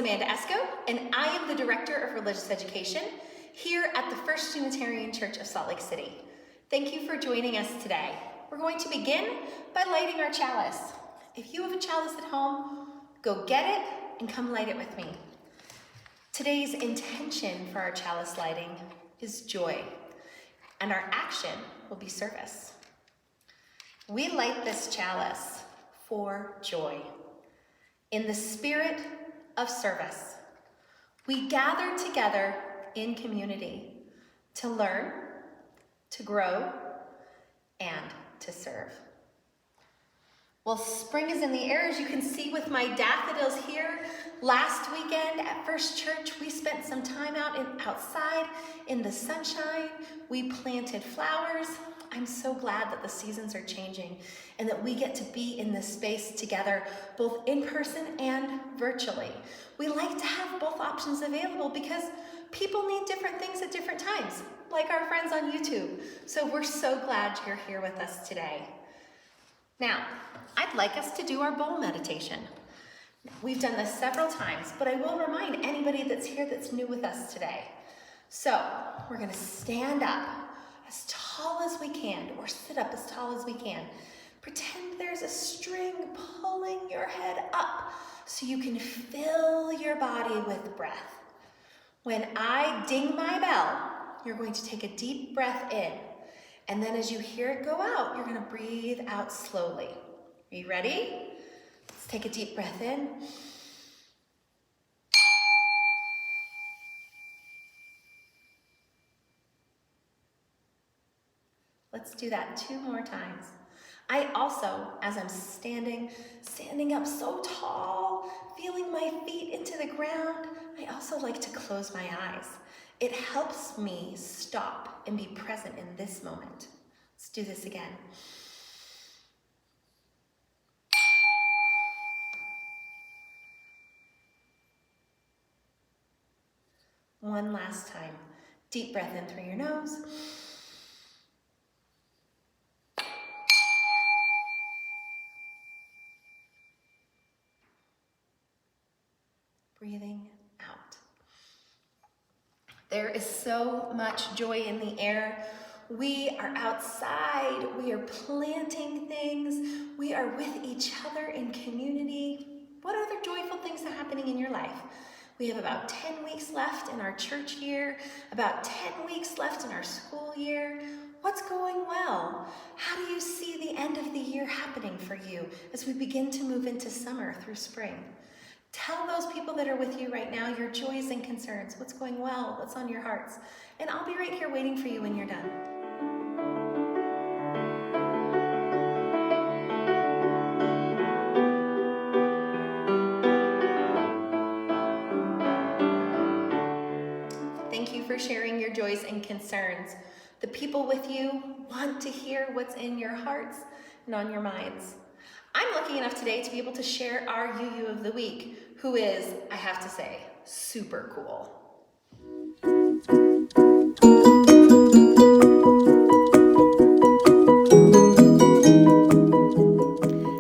Amanda Esco, and I am the Director of Religious Education here at the First Unitarian Church of Salt Lake City. Thank you for joining us today. We're going to begin by lighting our chalice. If you have a chalice at home, go get it and come light it with me. Today's intention for our chalice lighting is joy, and our action will be service. We light this chalice for joy. In the spirit of service, we gather together in community to learn, to grow, and to serve. Well, spring is in the air, as you can see with my daffodils here. Last weekend at First Church, we spent some time outside in the sunshine. We planted flowers. I'm so glad that the seasons are changing and that we get to be in this space together, both in person and virtually. We like to have both options available because people need different things at different times, like our friends on YouTube. So we're so glad you're here with us today. Now, I'd like us to do our bowl meditation. We've done this several times, but I will remind anybody that's here that's new with us today. So we're gonna stand up as tall as we can, or sit up as tall as we can. Pretend there's a string pulling your head up so you can fill your body with breath. When I ding my bell, you're going to take a deep breath in, and then as you hear it go out, you're gonna breathe out slowly. Are you ready? Let's take a deep breath in. Let's do that 2 more times. I also, as I'm standing up so tall, feeling my feet into the ground, I also like to close my eyes. It helps me stop and be present in this moment. Let's do this again. One last time. Deep breath in through your nose. Breathing out. There is so much joy in the air. We are outside, we are planting things, we are with each other in community. What other joyful things are happening in your life? We have about 10 weeks left in our church year, about 10 weeks left in our school year. What's going well? How do you see the end of the year happening for you as we begin to move into summer through spring? Tell those people that are with you right now your joys and concerns, what's going well, what's on your hearts. And I'll be right here waiting for you when you're done. Thank you for sharing your joys and concerns. The people with you want to hear what's in your hearts and on your minds. I'm lucky enough today to be able to share our UU of the week, who is, I have to say, super cool.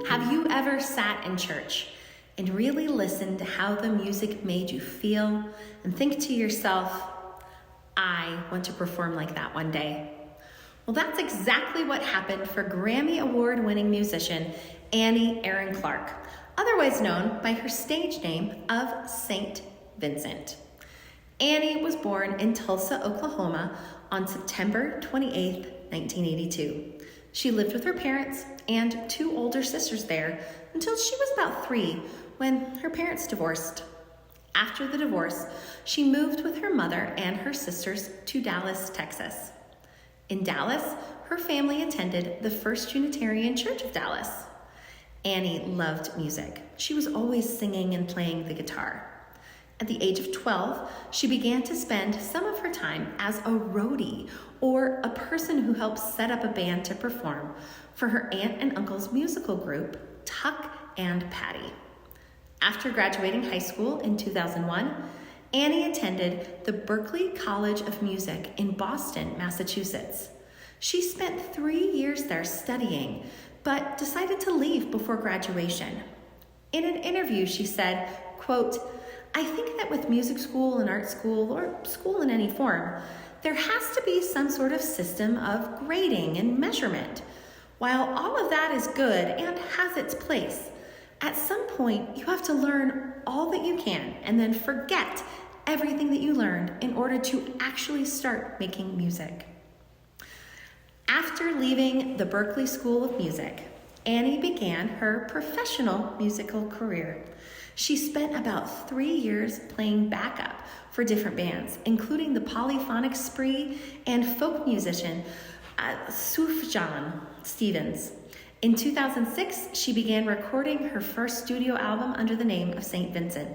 Have you ever sat in church and really listened to how the music made you feel and think to yourself, I want to perform like that one day? Well, that's exactly what happened for Grammy Award-winning musician Annie Aaron Clark, otherwise known by her stage name of Saint Vincent. Annie was born in Tulsa, Oklahoma on September 28, 1982. She lived with her parents and 2 older sisters there until she was about 3 when her parents divorced. After the divorce, she moved with her mother and her sisters to Dallas, Texas. In Dallas, her family attended the First Unitarian Church of Dallas. Annie loved music. She was always singing and playing the guitar. At the age of 12, she began to spend some of her time as a roadie, or a person who helps set up a band to perform for her aunt and uncle's musical group, Tuck and Patty. After graduating high school in 2001, Annie attended the Berklee College of Music in Boston, Massachusetts. She spent 3 years there studying, but decided to leave before graduation. In an interview, she said, quote, I think that with music school and art school, or school in any form, there has to be some sort of system of grading and measurement. While all of that is good and has its place, at some point you have to learn all that you can and then forget everything that you learned in order to actually start making music. After leaving the Berklee School of Music, Annie began her professional musical career. She spent about 3 years playing backup for different bands, including the polyphonic spree and folk musician Sufjan Stevens. In 2006, she began recording her first studio album under the name of St. Vincent.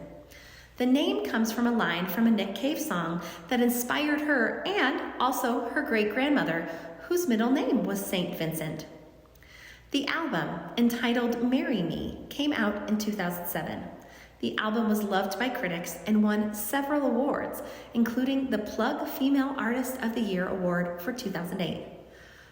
The name comes from a line from a Nick Cave song that inspired her and also her great-grandmother, whose middle name was St. Vincent. The album, entitled Marry Me, came out in 2007. The album was loved by critics and won several awards, including the Plug Female Artist of the Year Award for 2008.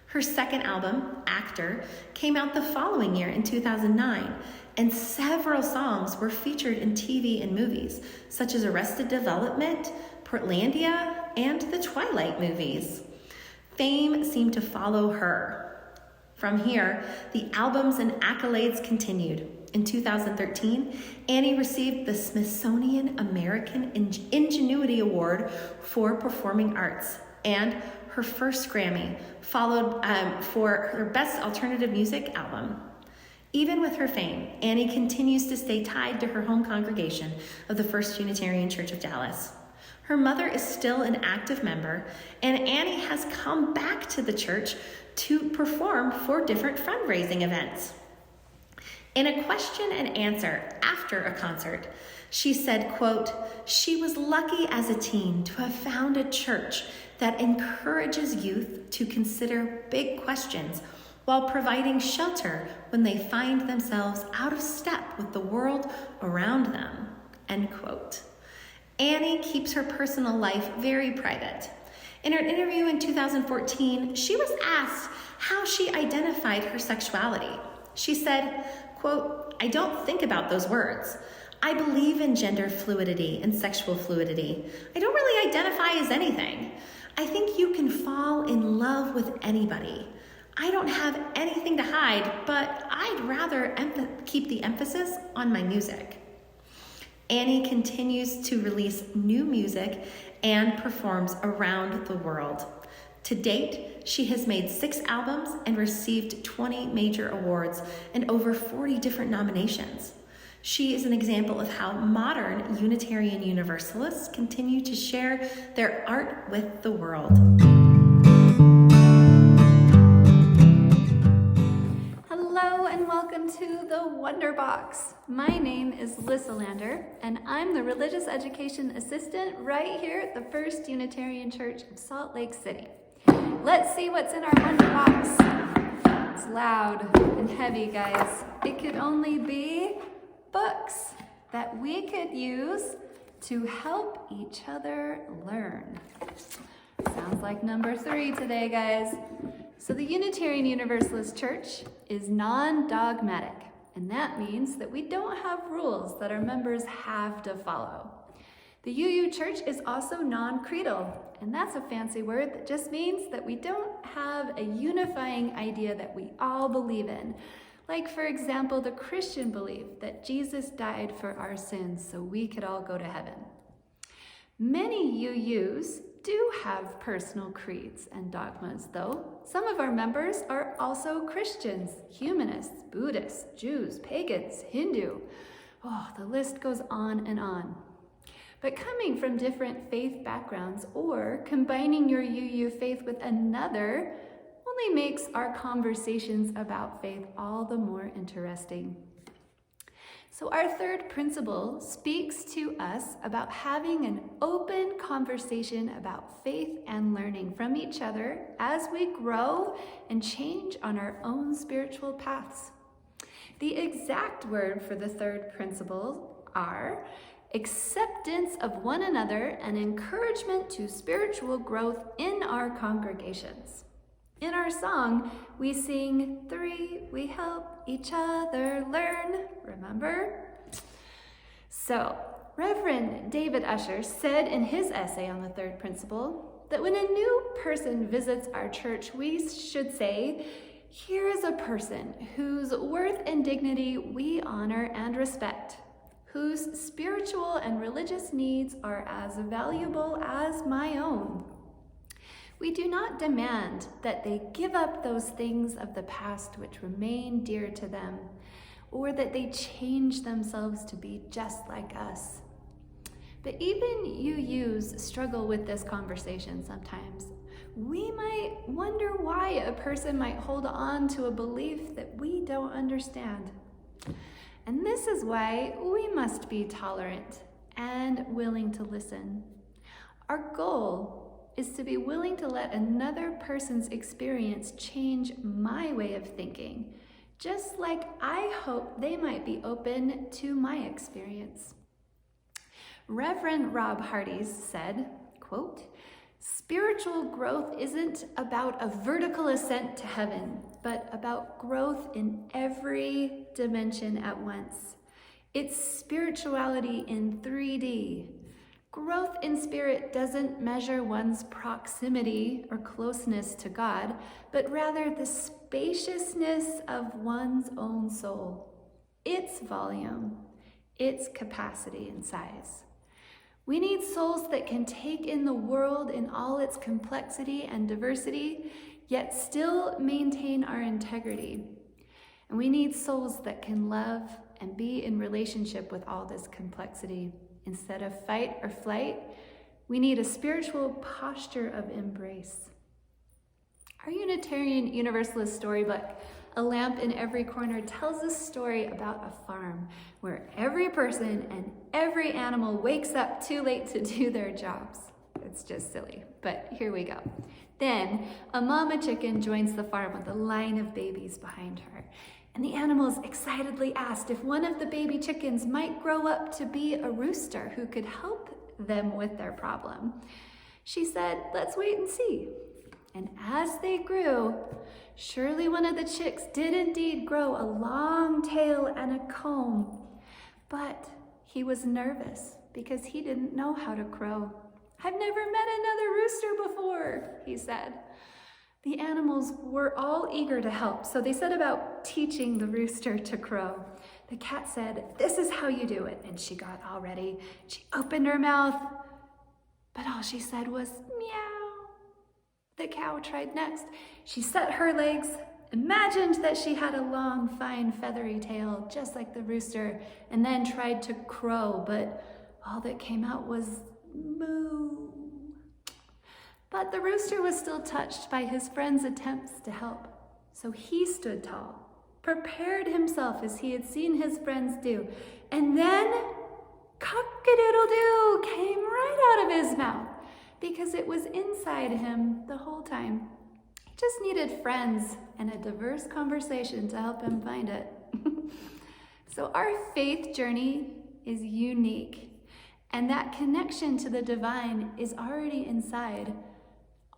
Her second album, Actor, came out the following year in 2009, and several songs were featured in TV and movies, such as Arrested Development, Portlandia, and the Twilight movies. Fame seemed to follow her. From here, the albums and accolades continued. In 2013, Annie received the Smithsonian American Ingenuity Award for Performing Arts and her first Grammy, followed for her Best Alternative Music Album. Even with her fame, Annie continues to stay tied to her home congregation of the First Unitarian Church of Dallas. Her mother is still an active member, and Annie has come back to the church to perform for different fundraising events. In a question and answer after a concert, she said, quote, "She was lucky as a teen to have found a church that encourages youth to consider big questions while providing shelter when they find themselves out of step with the world around them," end quote. Annie keeps her personal life very private. In her interview in 2014, she was asked how she identified her sexuality. She said, quote, "I don't think about those words. I believe in gender fluidity and sexual fluidity. I don't really identify as anything. I think you can fall in love with anybody. I don't have anything to hide, but I'd rather keep the emphasis on my music." Annie continues to release new music and performs around the world. To date, she has made 6 albums and received 20 major awards and over 40 different nominations. She is an example of how modern Unitarian Universalists continue to share their art with the world. Hello and welcome to the Wonder Box. My name is Lissa Lander, and I'm the Religious Education Assistant right here at the First Unitarian Church of Salt Lake City. Let's see what's in our Wonder Box. It's loud and heavy, guys. It could only be books that we could use to help each other learn. Sounds like number 3 today, guys. So the Unitarian Universalist Church is non-dogmatic, and that means that we don't have rules that our members have to follow. The UU Church is also non-creedal, and that's a fancy word that just means that we don't have a unifying idea that we all believe in. Like, for example, the Christian belief that Jesus died for our sins so we could all go to heaven. Many UUs do have personal creeds and dogmas, though. Some of our members are also Christians, humanists, Buddhists, Jews, pagans, Hindu. Oh, the list goes on and on. But coming from different faith backgrounds or combining your UU faith with another only makes our conversations about faith all the more interesting. So our third principle speaks to us about having an open conversation about faith and learning from each other as we grow and change on our own spiritual paths. The exact word for the third principle are acceptance of one another and encouragement to spiritual growth in our congregations. In our song, we sing 3, we help each other learn, remember? So, Reverend David Usher said in his essay on the third principle that when a new person visits our church, we should say, "Here is a person whose worth and dignity we honor and respect, whose spiritual and religious needs are as valuable as my own." We do not demand that they give up those things of the past which remain dear to them, or that they change themselves to be just like us. But even you struggle with this conversation sometimes. We might wonder why a person might hold on to a belief that we don't understand. And this is why we must be tolerant and willing to listen. Our goal is to be willing to let another person's experience change my way of thinking, just like I hope they might be open to my experience. Reverend Rob Hardy's said, quote, "Spiritual growth isn't about a vertical ascent to heaven, but about growth in every dimension at once. It's spirituality in 3D. Growth in spirit doesn't measure one's proximity or closeness to God, but rather the spaciousness of one's own soul, its volume, its capacity and size. We need souls that can take in the world in all its complexity and diversity, yet still maintain our integrity. And we need souls that can love and be in relationship with all this complexity. Instead of fight or flight, we need a spiritual posture of embrace." Our Unitarian Universalist storybook, A Lamp in Every Corner, tells a story about a farm where every person and every animal wakes up too late to do their jobs. It's just silly, but here we go. Then a mama chicken joins the farm with a line of babies behind her. And the animals excitedly asked if one of the baby chickens might grow up to be a rooster who could help them with their problem. She said, "Let's wait and see." And as they grew, surely one of the chicks did indeed grow a long tail and a comb. But he was nervous because he didn't know how to crow. "I've never met another rooster before," he said. The animals were all eager to help, so they set about teaching the rooster to crow. The cat said, "This is how you do it," and she got all ready. She opened her mouth, but all she said was, "Meow." The cow tried next. She set her legs, imagined that she had a long, fine, feathery tail, just like the rooster, and then tried to crow, but all that came out was moo. But the rooster was still touched by his friend's attempts to help. So he stood tall, prepared himself as he had seen his friends do, and then cock-a-doodle-doo came right out of his mouth because it was inside him the whole time. He just needed friends and a diverse conversation to help him find it. So our faith journey is unique, and that connection to the divine is already inside.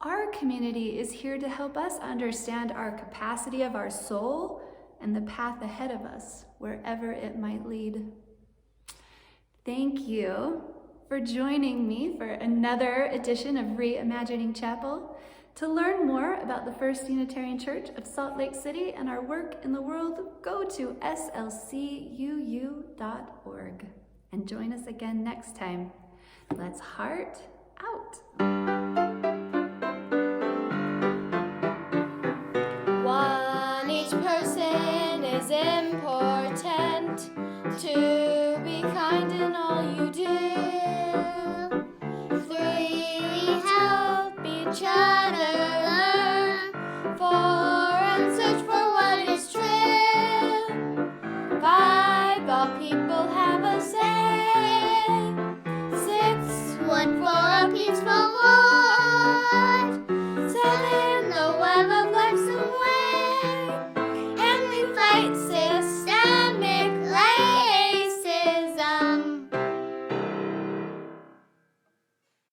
Our community is here to help us understand our capacity of our soul and the path ahead of us, wherever it might lead. Thank you for joining me for another edition of Reimagining Chapel. To learn more about the First Unitarian Church of Salt Lake City and our work in the world, go to slcuu.org and join us again next time. Let's heart out. One, each person is important.